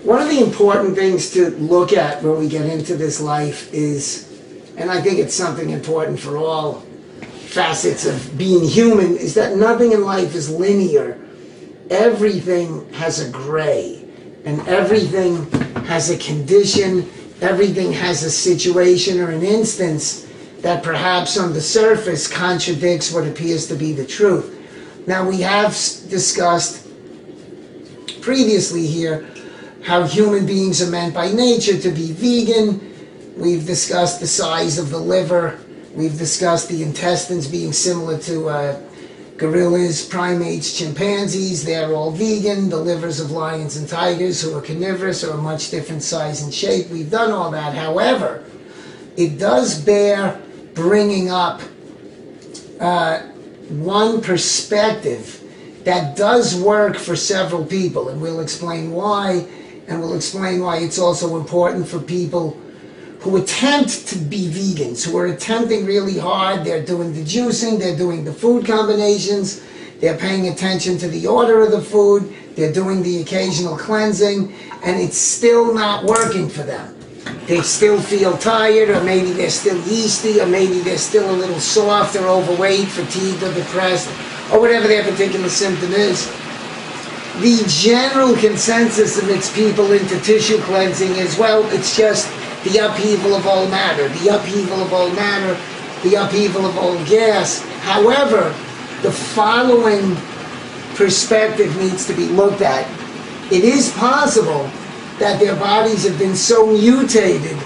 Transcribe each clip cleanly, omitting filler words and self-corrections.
One of the important things to look at when we get into this life is, and I think it's something important for all facets of being human, is that nothing in life is linear. Everything has a gray, and everything has a condition, everything has a situation or an instance that perhaps on the surface contradicts what appears to be the truth. Now, we have discussed previously here how human beings are meant by nature to be vegan. We've discussed the size of the liver. We've discussed the intestines being similar to gorillas, primates, chimpanzees. They're all vegan. The livers of lions and tigers, who are carnivorous, are a much different size and shape. We've done all that. However, it does bear bringing up one perspective that does work for several people, and we'll explain why, and we'll explain why it's also important for people who attempt to be vegans, who are attempting really hard. They're doing the juicing, they're doing the food combinations, they're paying attention to the order of the food, they're doing the occasional cleansing, and it's still not working for them. They still feel tired, or maybe they're still yeasty, or maybe they're still a little soft or overweight, fatigued or depressed, or whatever their particular symptom is. The general consensus amidst people into tissue cleansing is, well, it's just the upheaval of all matter, the upheaval of all matter, the upheaval of all gas. However, the following perspective needs to be looked at. It is possible that their bodies have been so mutated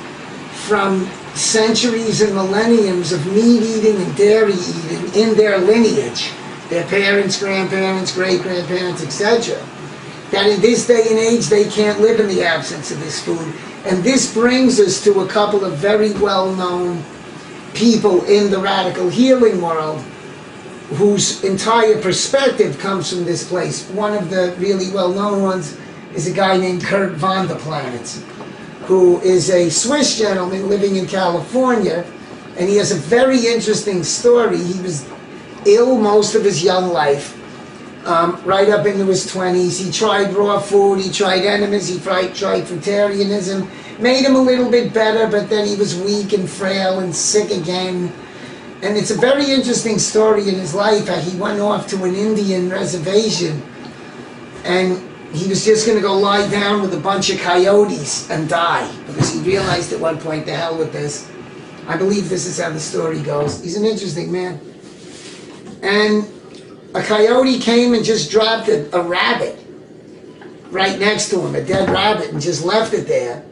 from centuries and millenniums of meat eating and dairy eating in their lineage, their parents, grandparents, great-grandparents, etc., that in this day and age they can't live in the absence of this food. And this brings us to a couple of very well-known people in the radical healing world whose entire perspective comes from this place. One of the really well-known ones is a guy named Kurt von der Planet, who is a Swiss gentleman living in California, and he has a very interesting story. He was ill most of his young life, right up into his 20s. He tried raw food, he tried enemas, he tried fruitarianism, made him a little bit better, but then he was weak and frail and sick again. And it's a very interesting story in his life how he went off to an Indian reservation, and he was just going to go lie down with a bunch of coyotes and die, because he realized at one point, the hell with this. I believe this is how the story goes. He's an interesting man. And a coyote came and just dropped a rabbit right next to him, a dead rabbit, and just left it there.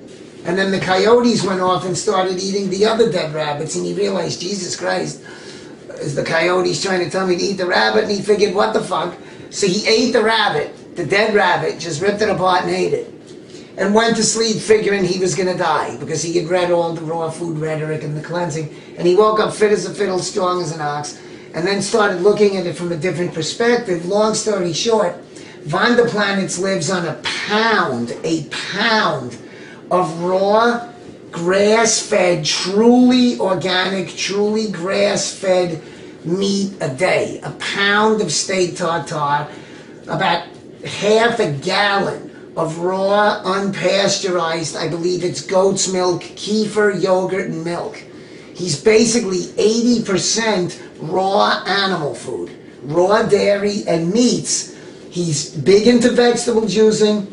And then the coyotes went off and started eating the other dead rabbits, and he realized, Jesus Christ, is the coyotes trying to tell me to eat the rabbit? And he figured, what the fuck? So he ate the rabbit, the dead rabbit, just ripped it apart and ate it, and went to sleep figuring he was going to die, because he had read all the raw food rhetoric and the cleansing, and he woke up fit as a fiddle, strong as an ox, and then started looking at it from a different perspective. Long story short, Von der Planet lives on a pound of raw, grass-fed, truly organic, truly grass-fed meat a day. A pound of steak tartare, about half a gallon of raw, unpasteurized, I believe it's goat's milk, kefir, yogurt, and milk. He's basically 80% raw animal food, raw dairy and meats. He's big into vegetable juicing,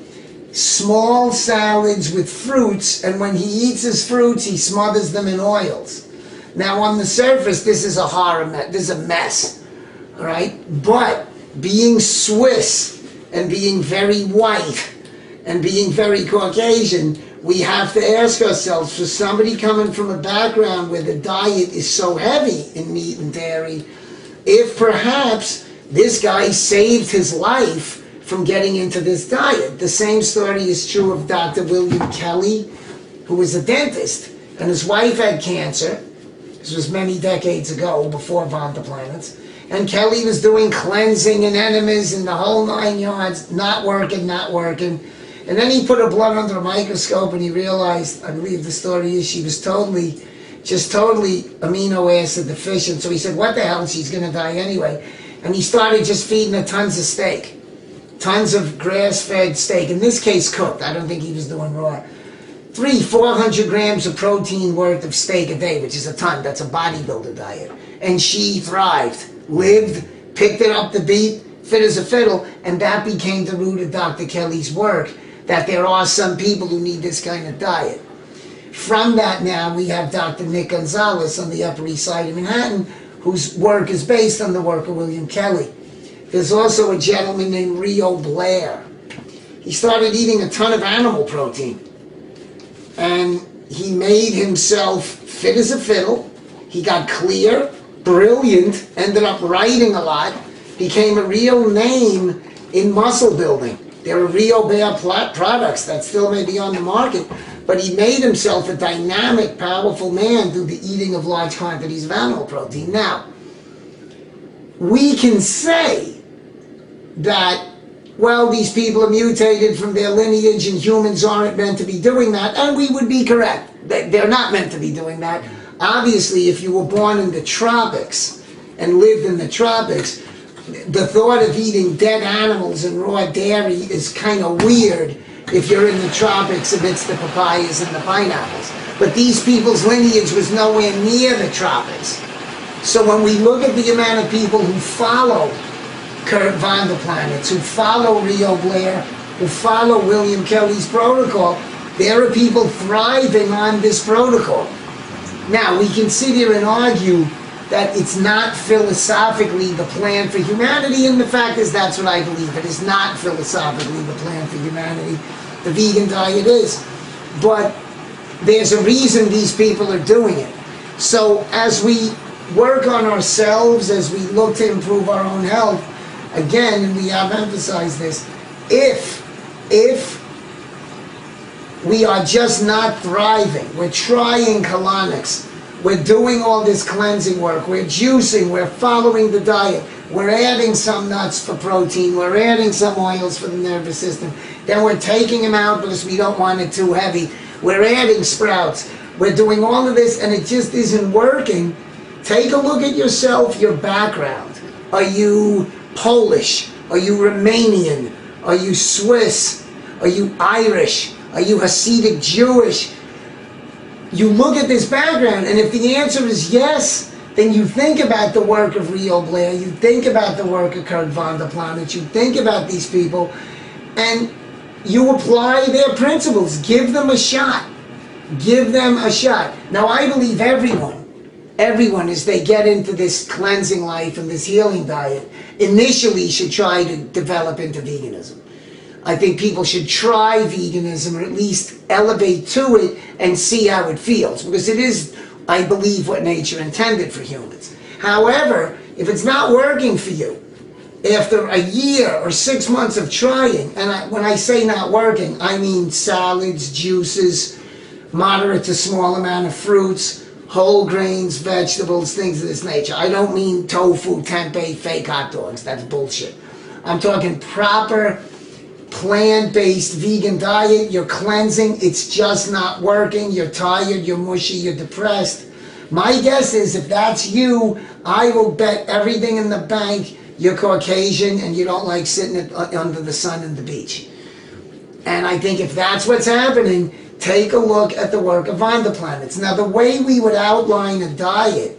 small salads with fruits, and when he eats his fruits, he smothers them in oils. Now, on the surface, this is a horror mess. This is a mess, all right? But being Swiss and being very white and being very Caucasian, we have to ask ourselves, for somebody coming from a background where the diet is so heavy in meat and dairy, if perhaps this guy saved his life from getting into this diet. The same story is true of Dr. William Kelly, who was a dentist, and his wife had cancer. This was many decades ago, before Von der Planet. And Kelly was doing cleansing and enemas and the whole 9 yards, not working. And then he put her blood under a microscope and he realized, I believe the story is, she was totally amino acid deficient. So he said, what the hell, she's going to die anyway. And he started just feeding her tons of steak. tons of grass-fed steak, in this case cooked, I don't think he was doing raw, 400 grams of protein worth of steak a day, which is a ton. That's a bodybuilder diet. And she thrived, lived, picked it up the beat, fit as a fiddle, and that became the root of Dr. Kelly's work, that there are some people who need this kind of diet. From that now, we have Dr. Nick Gonzalez on the Upper East Side of Manhattan, whose work is based on the work of William Kelly. There's also a gentleman named Rio Blair. He started eating a ton of animal protein. And he made himself fit as a fiddle. He got clear, brilliant, ended up writing a lot, became a real name in muscle building. There are Rio Blair products that still may be on the market, but he made himself a dynamic, powerful man through the eating of large quantities of animal protein. Now, we can say that, well, these people are mutated from their lineage and humans aren't meant to be doing that, and we would be correct. They're not meant to be doing that. Obviously, if you were born in the tropics and lived in the tropics, the thought of eating dead animals and raw dairy is kind of weird if you're in the tropics amidst the papayas and the pineapples. But these people's lineage was nowhere near the tropics. So when we look at the amount of people who follow Kurt Von der Planets, who follow Rio Blair, who follow William Kelly's protocol, there are people thriving on this protocol. Now, we can sit here and argue that it's not philosophically the plan for humanity, and the fact is that's what I believe. It is not philosophically the plan for humanity. The vegan diet is. But there's a reason these people are doing it. So as we work on ourselves, as we look to improve our own health, again, and we have emphasized this, if we are just not thriving, we're trying colonics, we're doing all this cleansing work, we're juicing, we're following the diet, we're adding some nuts for protein, we're adding some oils for the nervous system, then we're taking them out because we don't want it too heavy, we're adding sprouts, we're doing all of this and it just isn't working. Take a look at yourself, your background. Are you Polish? Are you Romanian? Are you Swiss? Are you Irish? Are you Hasidic Jewish? You look at this background, and if the answer is yes, then you think about the work of Rio Blair, you think about the work of Kurt Von der Planets, you think about these people, and you apply their principles. Give them a shot. Give them a shot. Now, I believe everyone, as they get into this cleansing life and this healing diet, initially should try to develop into veganism. I think people should try veganism, or at least elevate to it and see how it feels, because it is, I believe, what nature intended for humans. However, if it's not working for you, after a year or 6 months of trying, and when I say not working, I mean salads, juices, moderate to small amount of fruits, whole grains, vegetables, things of this nature. I don't mean tofu, tempeh, fake hot dogs. That's bullshit. I'm talking proper plant-based vegan diet. You're cleansing. It's just not working. You're tired. You're mushy. You're depressed. My guess is if that's you, I will bet everything in the bank you're Caucasian and you don't like sitting under the sun at the beach. And I think if that's what's happening, take a look at the work of Von der Planets. Now, the way we would outline a diet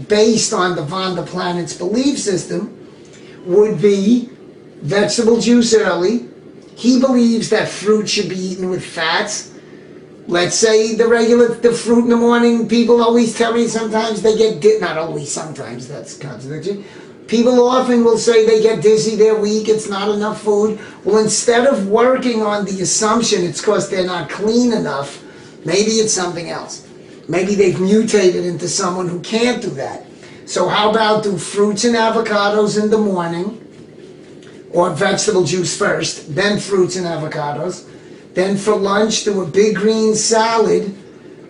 based on the Von der Planets belief system would be vegetable juice early. He believes that fruit should be eaten with fats. Let's say the fruit in the morning, people always tell me sometimes they get, not always, sometimes, that's contradiction. People often will say they get dizzy, they're weak, it's not enough food. Well, instead of working on the assumption it's because they're not clean enough, maybe it's something else. Maybe they've mutated into someone who can't do that. So how about do fruits and avocados in the morning, or vegetable juice first, then fruits and avocados. Then for lunch, do a big green salad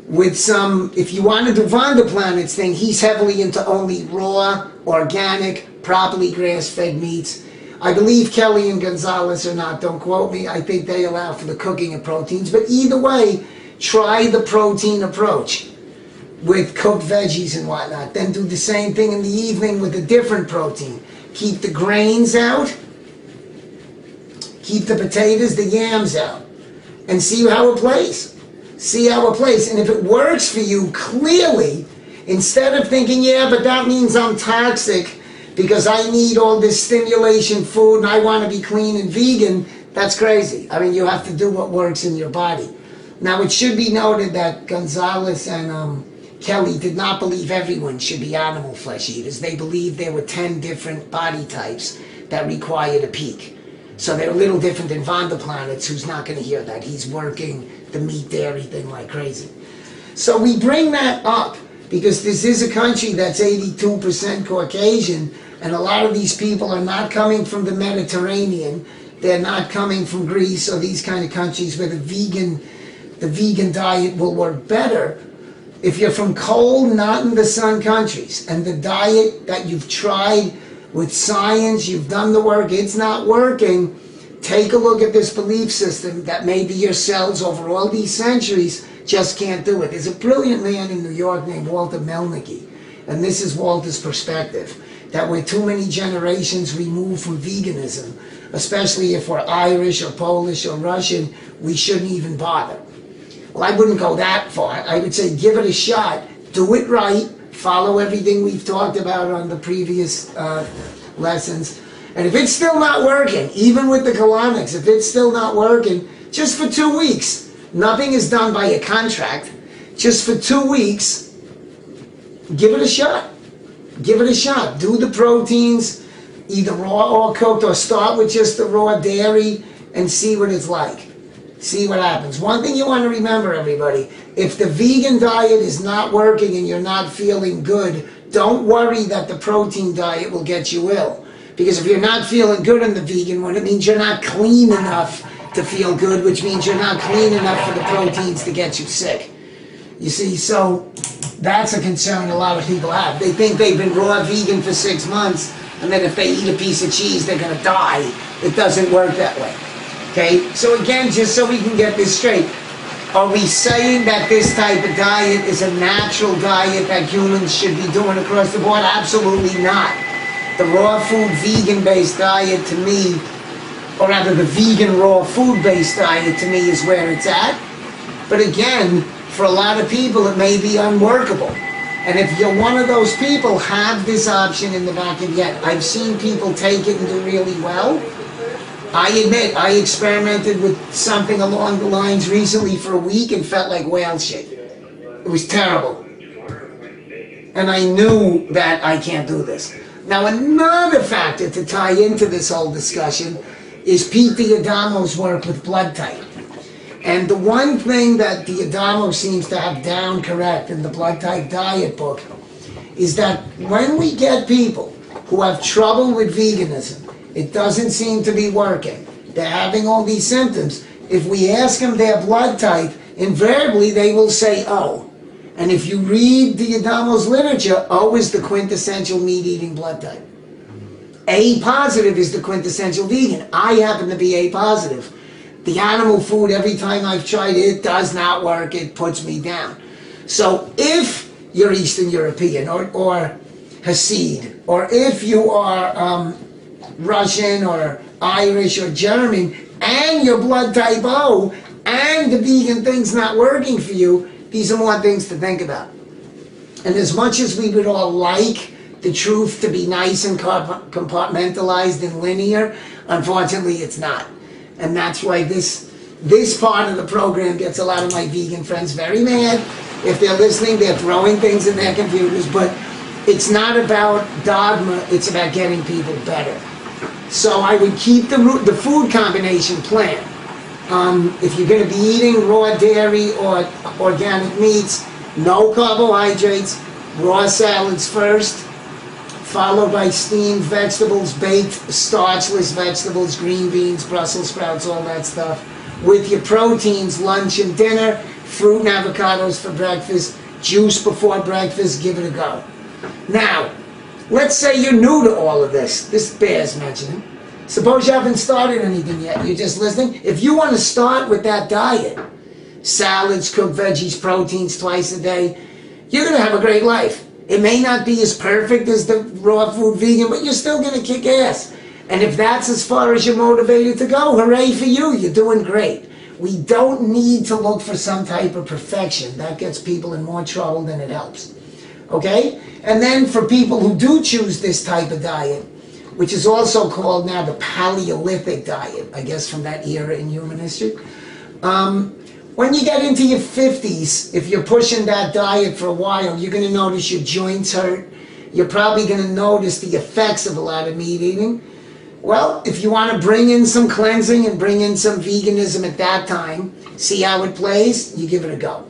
with some, if you want to do Von der Planets thing, he's heavily into only raw, organic, properly grass-fed meats. I believe Kelly and Gonzalez are not, don't quote me. I think they allow for the cooking of proteins. But either way, try the protein approach with cooked veggies and whatnot. Then do the same thing in the evening with a different protein. Keep the grains out Keep the potatoes, the yams out, and see how it plays. See how it plays. And if it works for you, clearly, instead of thinking, yeah, but that means I'm toxic because I need all this stimulation food and I want to be clean and vegan, that's crazy. I mean, you have to do what works in your body. Now, it should be noted that Gonzalez and Kelly did not believe everyone should be animal flesh eaters. They believed there were 10 different body types that required a peak. So they're a little different than Banda Planets, who's not going to hear that. He's working the meat dairy thing like crazy. So we bring that up because this is a country that's 82% Caucasian, and a lot of these people are not coming from the Mediterranean. They're not coming from Greece or these kind of countries where the vegan diet will work better. If you're from cold, not in the sun countries, and the diet that you've tried with science, you've done the work, it's not working, take a look at this belief system that maybe your cells over all these centuries just can't do it. There's a brilliant man in New York named Walter Melnicki, and this is Walter's perspective, that we're too many generations removed from veganism, especially if we're Irish or Polish or Russian, we shouldn't even bother. Well, I wouldn't go that far. I would say give it a shot, do it right, follow everything we've talked about on the previous lessons. And if it's still not working, even with the colonics, if it's still not working, just for 2 weeks, nothing is done by a contract, just for 2 weeks, give it a shot. Give it a shot. Do the proteins, either raw or cooked, or start with just the raw dairy and see what it's like. See what happens. One thing you want to remember, everybody, if the vegan diet is not working and you're not feeling good, don't worry that the protein diet will get you ill. Because if you're not feeling good on the vegan one, it means you're not clean enough to feel good, which means you're not clean enough for the proteins to get you sick. You see, so that's a concern a lot of people have. They think they've been raw vegan for 6 months, and then if they eat a piece of cheese, they're going to die. It doesn't work that way. Okay, so again, just so we can get this straight, are we saying that this type of diet is a natural diet that humans should be doing across the board? Absolutely not. The raw food, vegan-based diet to me, or rather the vegan raw food-based diet to me is where it's at. But again, for a lot of people, it may be unworkable. And if you're one of those people, have this option in the back of your head. I've seen people take it and do really well. I admit, I experimented with something along the lines recently for a week and felt like whale shit. It was terrible. And I knew that I can't do this. Now, another factor to tie into this whole discussion is Pete D'Adamo's work with blood type. And the one thing that D'Adamo seems to have down correct in the blood type diet book is that when we get people who have trouble with veganism, it doesn't seem to be working, they're having all these symptoms, if we ask them their blood type, invariably they will say O. And if you read D'Adamo's literature, O is the quintessential meat-eating blood type. A positive is the quintessential vegan. I happen to be A positive. The animal food, every time I've tried it, does not work. It puts me down. So if you're Eastern European or Hasid, or if you are Russian or Irish or German, and your blood type O, and the vegan thing's not working for you, these are more things to think about. And as much as we would all like the truth to be nice and compartmentalized and linear, unfortunately it's not. And that's why this part of the program gets a lot of my vegan friends very mad. If they're listening, they're throwing things in their computers, but it's not about dogma, it's about getting people better. So I would keep the food combination plan. If you're going to be eating raw dairy or organic meats, no carbohydrates, raw salads first, followed by steamed vegetables, baked starchless vegetables, green beans, Brussels sprouts, all that stuff. With your proteins, lunch and dinner, fruit and avocados for breakfast, juice before breakfast, give it a go. Now, let's say you're new to all of this. This bears mentioning. Suppose you haven't started anything yet. You're just listening. If you want to start with that diet, salads, cooked veggies, proteins twice a day, you're going to have a great life. It may not be as perfect as the raw food vegan, but you're still going to kick ass. And if that's as far as you're motivated to go, hooray for you, you're doing great. We don't need to look for some type of perfection. That gets people in more trouble than it helps. Okay? And then for people who do choose this type of diet, which is also called now the Paleolithic diet, I guess from that era in human history, when you get into your 50s, if you're pushing that diet for a while, you're going to notice your joints hurt. You're probably going to notice the effects of a lot of meat eating. Well, if you want to bring in some cleansing and bring in some veganism at that time, see how it plays, you give it a go.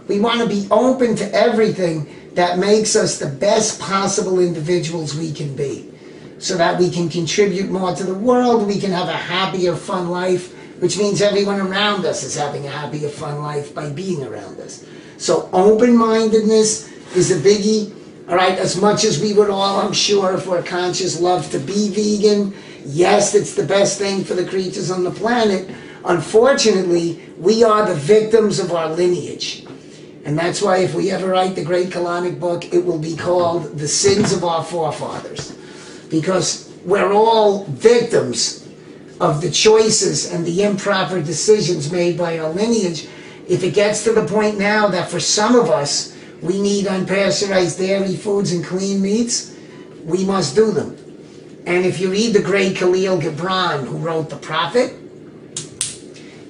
We want to be open to everything that makes us the best possible individuals we can be, so that we can contribute more to the world, we can have a happier, fun life, which means everyone around us is having a happier, fun life by being around us. So open-mindedness is a biggie. All right, as much as we would all, I'm sure, if we're conscious, love to be vegan, yes, it's the best thing for the creatures on the planet. Unfortunately, we are the victims of our lineage. And that's why if we ever write the great colonic book, it will be called The Sins of Our Forefathers. Because we're all victims of the choices and the improper decisions made by our lineage. If it gets to the point now that for some of us, we need unpasteurized dairy foods and clean meats, we must do them. And if you read the great Khalil Gibran, who wrote The Prophet,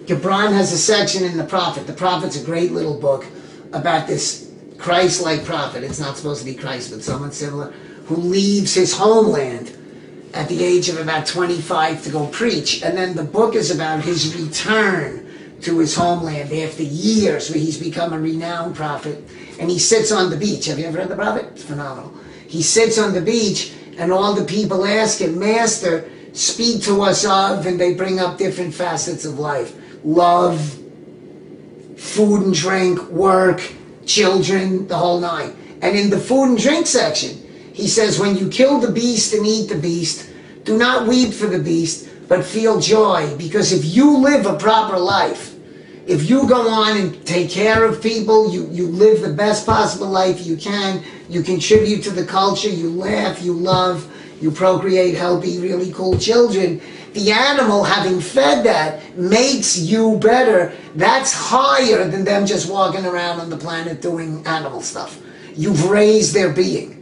Gibran has a section in The Prophet. The Prophet's a great little book about this Christ-like prophet. It's not supposed to be Christ, but someone similar, who leaves his homeland at the age of about 25 to go preach. And then the book is about his return to his homeland after years where he's become a renowned prophet. And he sits on the beach. Have you ever read The Prophet? It's phenomenal. He sits on the beach and all the people ask him, Master, speak to us of, and they bring up different facets of life. Love, food and drink, work, children, the whole nine. And in the food and drink section, he says, when you kill the beast and eat the beast, do not weep for the beast, but feel joy. Because if you live a proper life, if you go on and take care of people, you live the best possible life you can, you contribute to the culture, you laugh, you love, you procreate healthy, really cool children, the animal, having fed that, makes you better. That's higher than them just walking around on the planet doing animal stuff. You've raised their being,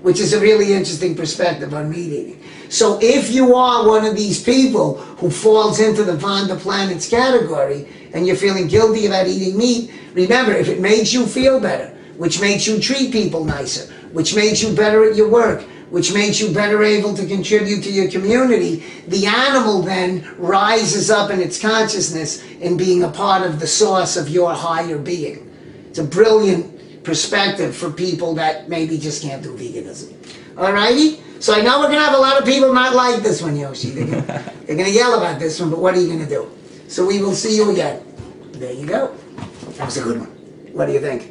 which is a really interesting perspective on meat eating. So if you are one of these people who falls into the Banda planets category and you're feeling guilty about eating meat, remember, if it makes you feel better, which makes you treat people nicer, which makes you better at your work, which makes you better able to contribute to your community, the animal then rises up in its consciousness in being a part of the source of your higher being. It's a brilliant perspective for people that maybe just can't do veganism. Alrighty? So I know we're going to have a lot of people not like this one, Yoshi. They're going to yell about this one, but what are you going to do? So we will see you again. There you go. That was a good one. What do you think?